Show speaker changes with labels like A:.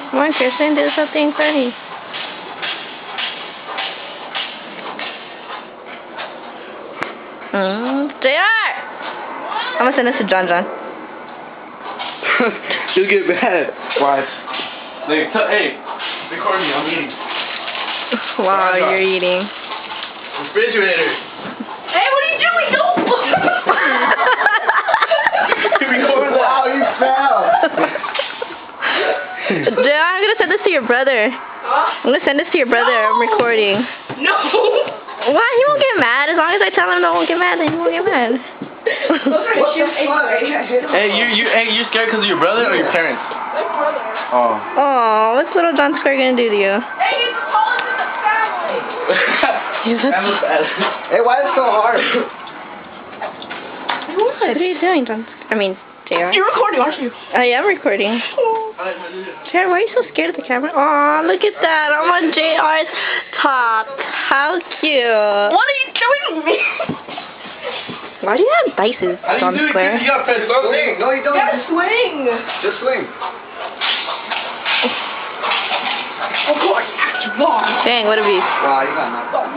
A: Come on, Kristen, do something funny. JR! I'm gonna send this to John.
B: She'll get mad.
C: Watch. Hey, record me, I'm eating.
A: Wow, you're eating.
C: Refrigerator.
D: Hey, what are you doing? No!
C: Record that.
B: Wow, you fell.
A: JR, I'm gonna send this to your brother.
D: Huh?
A: I'm gonna send this to your brother. I'm recording.
D: No!
A: Why? He won't get mad. As long as I tell him don't get mad, then he won't get mad.
B: What the fuck?
C: Hey, you scared because of your brother or your parents?
D: My brother.
C: Oh.
A: Oh, what's little John Square gonna do to you?
D: Hey, he's the tallest in the family!
B: Hey, why is it so hard?
A: What are you doing, John? I mean, JR.
D: You're recording, aren't you?
A: I am recording. JR, why are you so scared of the camera? Aw, look at that. I'm on JR's top. How cute.
D: What are you doing to me?
A: Why do you have dices, John Square?
C: You gotta press
B: Swing. No, you don't.
D: Yeah, swing!
B: Just swing.
D: Oh, God, that's long.
A: Dang, what a beast.
B: Wow, you got knocked out.